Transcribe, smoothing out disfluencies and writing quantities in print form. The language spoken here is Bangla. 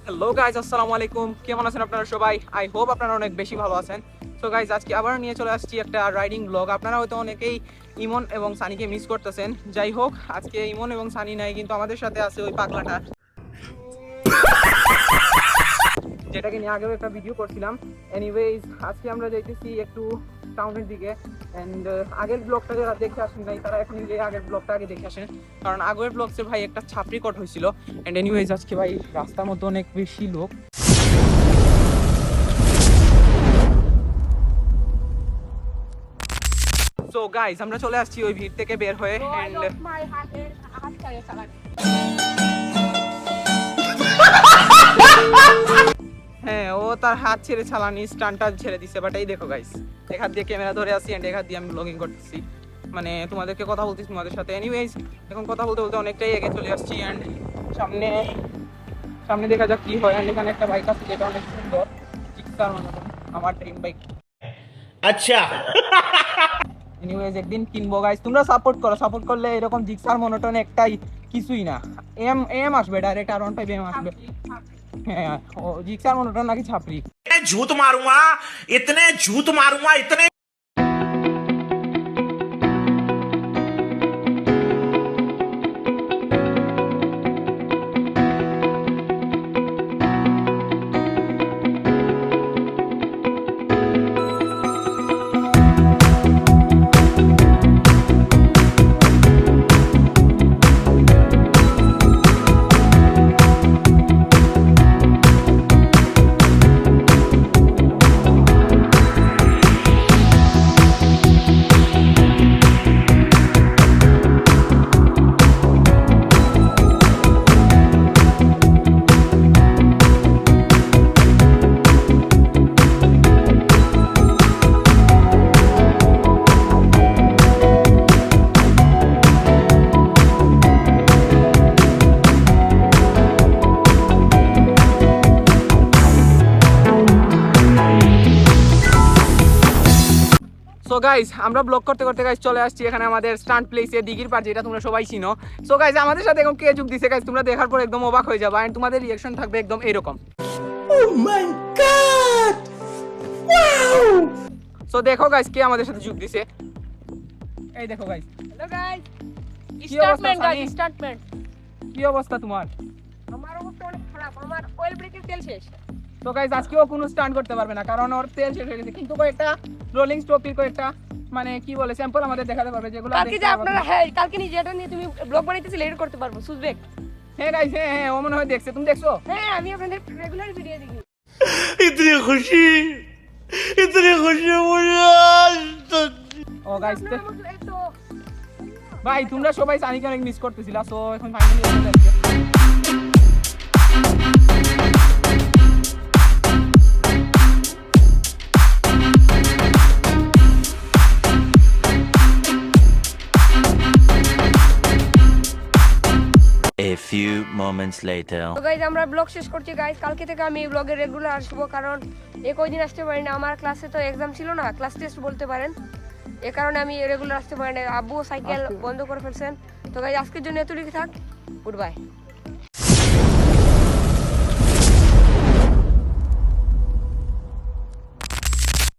হ্যালো গাইজ, আসসালামু আলাইকুম। কেমন আছেন আপনারা সবাই? আই হোপ আপনারা অনেক বেশি ভালো আছেন। সো গাইজ, আজকে আবার নিয়ে চলে আসছি একটা রাইডিং ব্লগ। আপনারা হয়তো অনেকেই ইমন এবং সানিকে মিস করতেছেন। যাই হোক, আজকে ইমন এবং সানি নাই, কিন্তু আমাদের সাথে আছে ওই পাগলাটা, যেটাকে নিয়ে আগেও একটা ভিডিও করছিলাম। এনিওয়েজ, আজকে আমরা যাইতেছি একটু টাউনের দিকে। অ্যান্ড আগের ব্লগটা যারা দেখে আসেন নাই, তারা এখন গিয়ে আগের ব্লগটা আগে দেখে আসেন, কারণ আগের ব্লগসে ভাই একটা ছাপড়ি কট হয়েছিল। অ্যান্ড এনিওয়েজ, আজকে ভাই রাস্তার মধ্যে অনেক বেশি লোক। সো গাইজ, আমরা চলে আসছি ওই ভিড় থেকে বের হয়ে। অ্যান্ড হ্যাঁ, ও তার হাত ছেড়ে চালানি স্টান্টটা ছেড়ে দিছে। বাট এই দেখো গাইস, এক হাত দিয়ে ক্যামেরা ধরে আছি এন্ড এক হাত দিয়ে আমি ব্লগিং করতেছি, মানে তোমাদেরকে কথা বলতেছি তোমাদের সাথে। এনিওয়েজ, এখন কথা বলতে বলতে অনেকটাই এগিয়ে চলে আসছি। অ্যান্ড সামনে সামনে দেখা যাক কি হয়। অ্যান্ড এখানে একটা বাইক আছে যেটা অনেক সুন্দর, জিক্সার মতো, আমার ড্রিম বাইক। আচ্ছা, এনিওয়েজ, একদিন কিনবো গাইস। তোমরা সাপোর্ট করো, সাপোর্ট করলে এরকম জিক্সার মনোটন একটাই কিছুই না। এম এম আসবে ডাইরেক্ট, আর 1.5 এম আসবে। হ্যাঁ, ও জিক্সার মনোটন নাকি ছাপড়ি। झूठ मारूंगा, इतने झूठ मारूंगा, इतने। সো গাইজ, আমরা ব্লগ করতে করতে গাইজ চলে আসছি এখানে আমাদের স্টান্ট প্লেসে, দিঘির পাড়, যেটা তোমরা সবাই চিনো। সো গাইজ, আমাদের সাথে এখন কে যোগ দিছে গাইজ, তোমরা দেখার পর একদম অবাক হয়ে যাবে। এন্ড তোমাদের রিঅ্যাকশন থাকবে একদম এরকম। ও মাই গড, ওয়াও! সো দেখো গাইজ, কে আমাদের সাথে যোগ দিছে। এই দেখো গাইজ। হ্যালো গাইস, কি স্টার্টমেন্ট অবস্থা, গাইস, স্টার্টমেন্ট। কি অবস্থা তোমার? আমার অবস্থা অনেক খারাপ, আমার অয়েল ব্রেকের তেল শেষ। তো গাইজ, আজকেও কোনো স্টান্ট করতে পারবে না, কারণ ওর তেল শেষ হয়ে গেছে। কিন্তু কয়েকটা রোলিং স্টপের কয়েকটা মানে কি বলে স্যাম্পল আমাদের দেখাতে পারবে, যেগুলো কালকে যে আপনারা, হ্যাঁ কালকে নিয়ে যেটা নিয়ে তুমি ব্লগ বানাইতেছিলে এটা করতে পারবো, সুজবেক। হ্যাঁ গাইজ, হ্যাঁ হ্যাঁ, ও মনে হয় দেখছে। তুমি দেখছো? হ্যাঁ, আমি আপনাদের রেগুলার ভিডিও দেখি। इतनी खुशी मुझे आज तक। ও গাইজ, আপনারা আমাকে এই তো ভাই তোমরা সবাই সানিকে অনেক মিস করতেছিলা। সো এখন ফাইনালি চলে আসছে। A few moments later. তো গাইস, আমরা ব্লগ শেষ করছি গাইস। কালকে থেকে আমি এই ব্লগে রেগুলার আসবো, কারণ এই কয়দিন আসতে পারি না, আমার ক্লাসে তো এক্সাম ছিল না, ক্লাস টেস্ট বলতে পারেন। এ কারণে আমি রেগুলার আসতে পারি না। আব্বু সাইকেল বন্ধ করে ফেলছেন। তো গাইস, আজকের জন্য এতটুকু থাক। Good bye.